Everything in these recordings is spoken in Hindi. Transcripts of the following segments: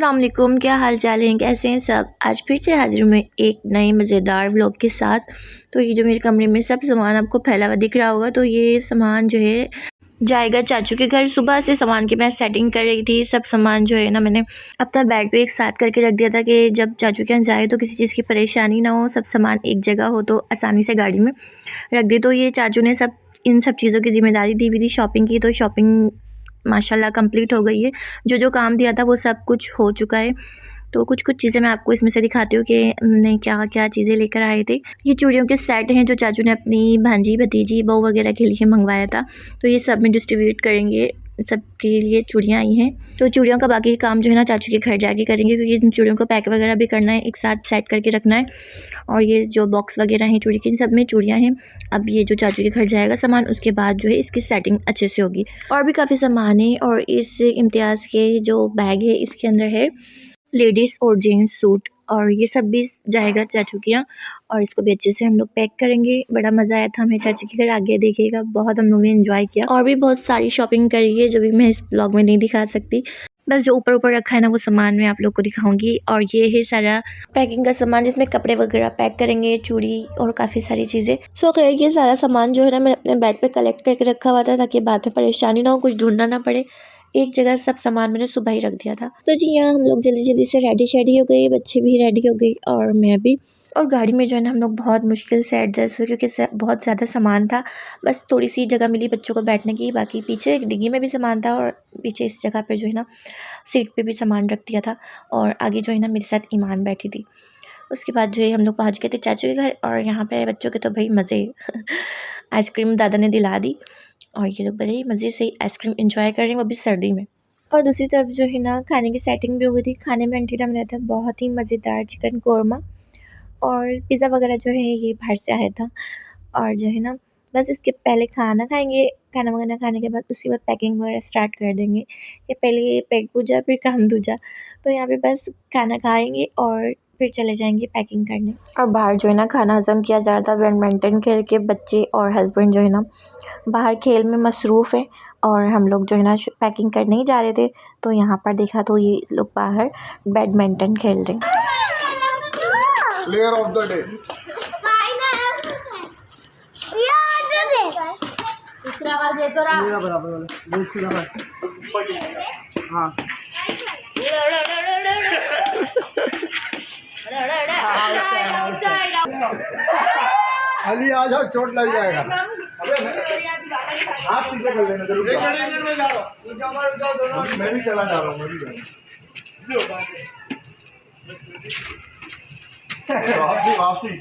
अस्सलाम वालेकुम, क्या हाल चाल हैं, कैसे हैं सब। आज फिर से हाजिर हूँ मैं एक नए मज़ेदार व्लॉग के साथ। तो ये जो मेरे कमरे में सब सामान आपको फैला हुआ दिख रहा होगा, तो ये सामान जो है जाएगा चाचू के घर। सुबह से सामान की मैं सेटिंग कर रही थी। सब सामान जो है ना मैंने अपना बेड पे एक साथ करके रख दिया था कि जब चाचू के यहाँ जाए तो किसी चीज़ की परेशानी ना हो, सब सामान एक जगह हो तो आसानी से गाड़ी में रख दे। तो ये चाचू ने सब इन सब चीज़ों की ज़िम्मेदारी दी हुई थी शॉपिंग की। तो शॉपिंग माशाल्लाह कंप्लीट हो गई है। जो जो काम दिया था वो सब कुछ हो चुका है। तो कुछ कुछ चीज़ें मैं आपको इसमें से दिखाती हूँ कि हमने क्या क्या चीज़ें लेकर आए थे। ये चूड़ियों के सेट हैं जो चाचू ने अपनी भांजी भतीजी बहू वगैरह के लिए मंगवाया था। तो ये सब में डिस्ट्रीब्यूट करेंगे, सबके लिए चूड़ियाँ आई हैं। तो चूड़ियों का बाकी काम जो है ना चाचू के घर जाके करेंगे, क्योंकि इन चूड़ियों को पैक वगैरह भी करना है, एक साथ सेट करके रखना है। और ये जो बॉक्स वगैरह हैं चूड़ी के, इन सब में चूड़ियाँ हैं। अब ये जो चाचू के घर जाएगा सामान, उसके बाद जो है इसकी सेटिंग अच्छे से होगी। और भी काफ़ी सामान है। और इस इम्तियाज़ के जो बैग है इसके अंदर है लेडीज़ और जेंट्स सूट, और ये सब भी जाएगा चाचू के यहाँ। और इसको भी अच्छे से हम लोग पैक करेंगे। बड़ा मज़ा आया था हमें चाचू के घर, आगे देखिएगा, बहुत हम लोगों ने एंजॉय किया। और भी बहुत सारी शॉपिंग करी है जो भी मैं इस ब्लॉग में नहीं दिखा सकती। बस जो ऊपर ऊपर रखा है ना वो सामान मैं आप लोग को दिखाऊंगी। और ये है सारा पैकिंग का सामान जिसमें कपड़े वगैरह पैक करेंगे, चूड़ी और काफ़ी सारी चीज़ें। सो खैर ये सारा सामान जो है ना मैं अपने बेड पे कलेक्ट करके रखा हुआ था ताकि बाद में परेशानी ना हो, कुछ ढूंढना ना पड़े। एक जगह सब सामान मैंने सुबह ही रख दिया था। तो जी यहाँ हम लोग जल्दी जल्दी से रेडी शेडी हो गए, बच्चे भी रेडी हो गई और मैं भी। और गाड़ी में जो है ना हम लोग बहुत मुश्किल से एडजस्ट हुए, क्योंकि बहुत ज़्यादा सामान था। बस थोड़ी सी जगह मिली बच्चों को बैठने की, बाकी पीछे डिग्गी में भी सामान था और पीछे इस जगह पे जो है ना सीट पे भी सामान रख दिया था। और आगे जो है ना मेरे साथ ईमान बैठी थी। उसके बाद जो है हम लोग पहुँच गए थे चाचू के घर। और यहाँ पे बच्चों के तो भाई मज़े आइसक्रीम दादा ने दिला दी और ये लोग बड़े ही मज़े से आइसक्रीम एंजॉय कर रहे हैं, वो भी सर्दी में। और दूसरी तरफ जो है ना खाने की सेटिंग भी हो गई थी। खाने में आंटी ने बनाया था बहुत ही मज़ेदार चिकन कौरमा, और पिज़्ज़ा वगैरह जो है ये बाहर से आया था। और जो है ना बस इसके पहले खाना खाएंगे, खाना वगैरह खाने के बाद उसके बाद पैकिंग वगैरह स्टार्ट कर देंगे। ये पहले पेट पूजा फिर काम दूजा। तो यहाँ पे बस खाना खाएंगे और फिर चले जाएंगे पैकिंग करने। और बाहर जो है ना खाना हज़म किया जा रहा था। बैडमिंटन खेल के बच्चे और हस्बैंड जो है ना बाहर खेल में मसरूफ़ है, और हम लोग जो है ना पैकिंग करने ही जा रहे थे। तो यहाँ पर देखा तो ये लोग बाहर बैडमिंटन खेल रहे हैं। प्लेयर ऑफ द डे हाँ अली आ जाओ, चोट लग जाएगा। आप पीछे कर लेना जरूर। मैं भी चला जा रहा हूँ, मैं भी वापसी।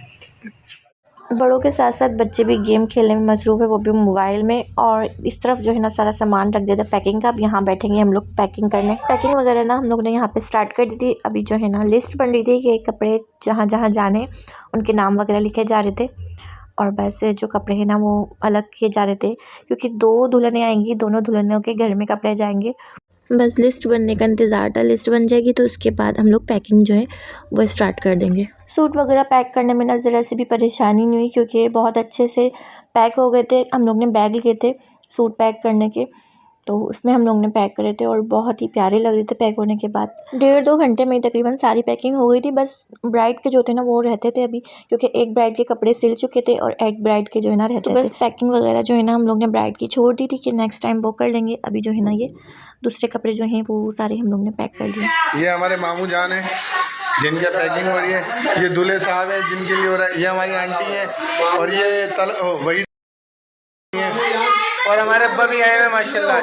बड़ों के साथ साथ बच्चे भी गेम खेलने में मसरूफ़ है, वो भी मोबाइल में। और इस तरफ जो है ना सारा सामान रख दिया था पैकिंग का। अब यहाँ बैठेंगे हम लोग पैकिंग करने। पैकिंग वगैरह ना हम लोग ने यहाँ पे स्टार्ट कर दी थी। अभी जो है ना लिस्ट बन रही थी कि कपड़े जहाँ जहाँ जाने उनके नाम वगैरह लिखे जा रहे थे। और वैसे जो कपड़े हैं ना वो अलग किए जा रहे थे, क्योंकि 2 दुल्हनें आएंगी, दोनों दुल्हनों के घर में कपड़े जाएंगे। बस लिस्ट बनने का इंतज़ार था। लिस्ट बन जाएगी तो उसके बाद हम लोग पैकिंग जो है वो स्टार्ट कर देंगे। सूट वगैरह पैक करने में ना ज़रा से भी परेशानी नहीं हुई, क्योंकि बहुत अच्छे से पैक हो गए थे। हम लोग ने बैग लिए थे सूट पैक करने के, तो उसमें हम लोग ने पैक करे थे और बहुत ही प्यारे लग रहे थे पैक होने के बाद। 1.5-2 घंटे में तकरीबन सारी पैकिंग हो गई थी। बस ब्राइड के जो थे ना वो रहते थे अभी, क्योंकि एक ब्राइड के कपड़े सिल चुके थे और एक ब्राइड के जो है ना रहते थे। बस पैकिंग वगैरह जो है ना हम लोग ने ब्राइड की छोड़ दी थी कि नेक्स्ट टाइम वो कर लेंगे। अभी जो है ना ये दूसरे कपड़े जो हैं वो सारे हम लोग ने पैक कर लिए। ये हमारे मामू जान है जिनके पैकिंग हो रही है। ये दूल्हे साहब हैं जिनके लिए हो रहा है। ये हमारी आंटी है और ये वही है। और हमारे अब्बा भी आए हैं माशाल्लाह।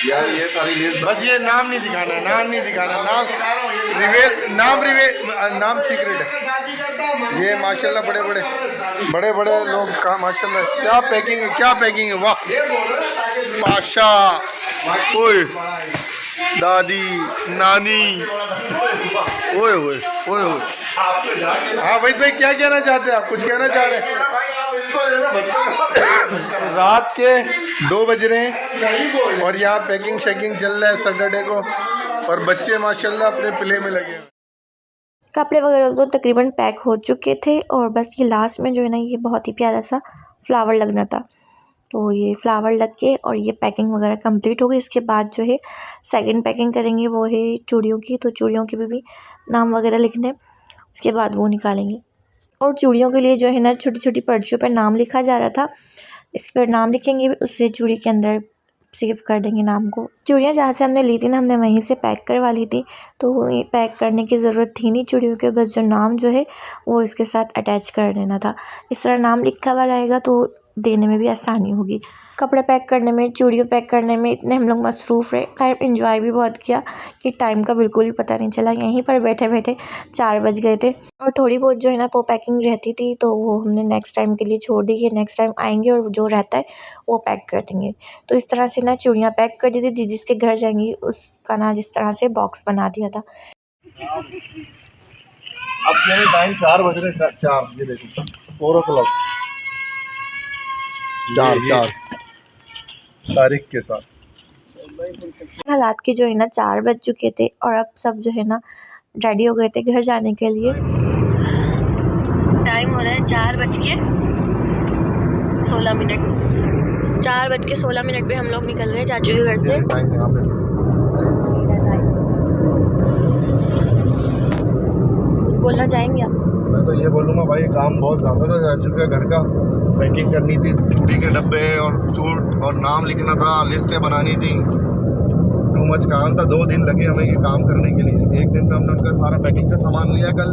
यार ये सारी लिस्ट बस ये नाम नहीं दिखाना, नाम नहीं दिखाना, नाम सीक्रेट है। ये माशाल्लाह बड़े बड़े लोग का माशाल्लाह। क्या पैकिंग है वाह पाशा, ओए दादी नानी, ओए ओए ओए ओए। हाँ भाई क्या कहना चाहते हैं आप? कुछ कहना चाह रहे हैं? रात के 2 बज रहे हैं और यहाँ पैकिंग शैकिंग चल रहा है सैटरडे को, और बच्चे माशाल्लाह अपने प्ले में लगे हैं। कपड़े वगैरह तो तकरीबन पैक हो चुके थे, और बस ये लास्ट में जो है ना ये बहुत ही प्यारा सा फ्लावर लगना था। तो ये फ्लावर लग के और ये पैकिंग वगैरह कंप्लीट हो गई। इसके बाद जो है सेकंड पैकिंग करेंगे, वो है चूड़ियों की। तो चूड़ियों के भी नाम वगैरह लिखने, इसके बाद वो निकालेंगे। और चूड़ियों के लिए जो है ना छोटी छोटी पर्चियों पर नाम लिखा जा रहा था, इसके पर नाम लिखेंगे, उससे चूड़ी के अंदर सेव कर देंगे नाम को। चूड़ियाँ जहाँ से हमने ली थी ना, हमने वहीं से पैक करवा ली थी, तो ये पैक करने की ज़रूरत थी नहीं चूड़ियों के, बस जो नाम जो है वो इसके साथ अटैच कर देना था। इस तरह नाम लिखा हुआ रहेगा तो देने में भी आसानी होगी। कपड़े पैक करने में, चूड़ियों पैक करने में इतने हम लोग मसरूफ़ रहे, खैर एंजॉय भी बहुत किया कि टाइम का बिल्कुल भी पता नहीं चला। यहीं पर बैठे बैठे 4 बज गए थे। और थोड़ी बहुत जो है ना वो पैकिंग रहती थी, तो वो हमने नेक्स्ट टाइम के लिए छोड़ दी कि नेक्स्ट टाइम आएंगे और जो रहता है वो पैक कर देंगे। तो इस तरह से ना चूड़ियाँ पैक कर दी थी। जिसके घर जाएंगी उसका ना जिस तरह से बॉक्स बना दिया था। अब मेरे टाइम 4 बज रहे, 4 ये देखो 4 o'clock, 4 तारीख के साथ। रात के जो है ना 4 बज चुके थे और अब सब जो है ना रेडी हो गए थे घर जाने के लिए। टाइम हो रहा है 4:16। 4:16 पे हम लोग निकल गए चाचू के घर से। टाइम यहाँ पे कुछ बोलना चाहेंगे आप? मैं तो ये बोलूँगा भाई, काम बहुत ज़्यादा था चाचू के घर का। पैकिंग करनी थी, चूड़ी के डब्बे और सूट और नाम लिखना था, लिस्टें बनानी थी, टू मच काम था। 2 दिन लगे हमें ये काम करने के लिए। एक दिन में हमने उनका सारा पैकिंग का सामान लिया कल,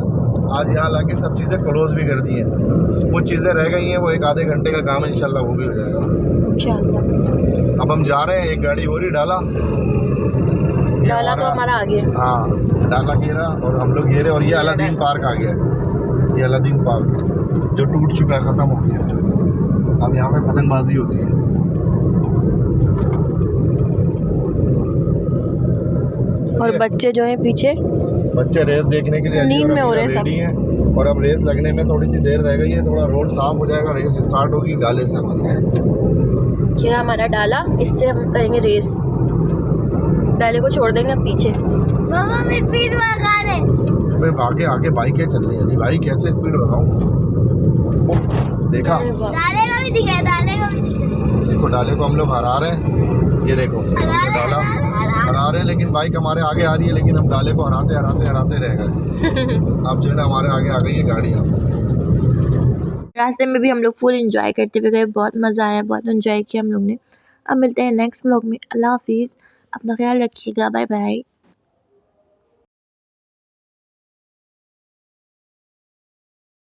आज यहाँ लाके सब चीज़ें क्लोज भी कर दी हैं। कुछ चीज़ें रह गई हैं, वो 1 आधे घंटे का काम है, इंशाल्लाह वो भी हो जाएगा। अब हम जा रहे हैं, एक गाड़ी और ही डाला तो हमारा आ गया। हाँ, डाला घेरा और हम लोग घेरे, और ये अलादीन पार्क आ गया है। ये अलादीन पार्क जो टूट चुका है, ख़त्म हो गया। अब यहाँ पे पतंगबाजी होती है। और बच्चे जो हैं पीछे, बच्चे रेस देखने के लिए नींद में हो रहे हैं सब। रेडी हैं। और अब रेस लगने में थोड़ी सी देर रह गई है, थोड़ा रोड साफ हो जाएगा, रेस स्टार्ट होगी डाले से हमारी। ये हमारा डाला, इससे हम करेंगे रेस। डाले को छोड़ देंगे पीछे। मामा मैं स्पीड भगा रहे। अबे आगे आगे बाइकें चल रही है, बाइक कैसे स्पीड भगाऊं? देखा, डाले का भी दिखा, डाले का भी दिखा। देखो डाले को हम लोग हरा रहे हैं। ये देखो डाला हरा रहे हैं, लेकिन बाइक हमारे आगे आ रही है, लेकिन हम डाले को हराते हराते हराते रह गए। अब जो है ना हमारे आगे आ गई है गाड़ियाँ। रास्ते में भी हम लोग फुल एंजॉय करते हुए गए, बहुत मज़ा आया, बहुत एंजॉय किया हम लोग ने। अब मिलते हैं नेक्स्ट व्लॉग में। अल्लाह हाफिज़, अपना ख्याल रखिएगा, बाय बाय।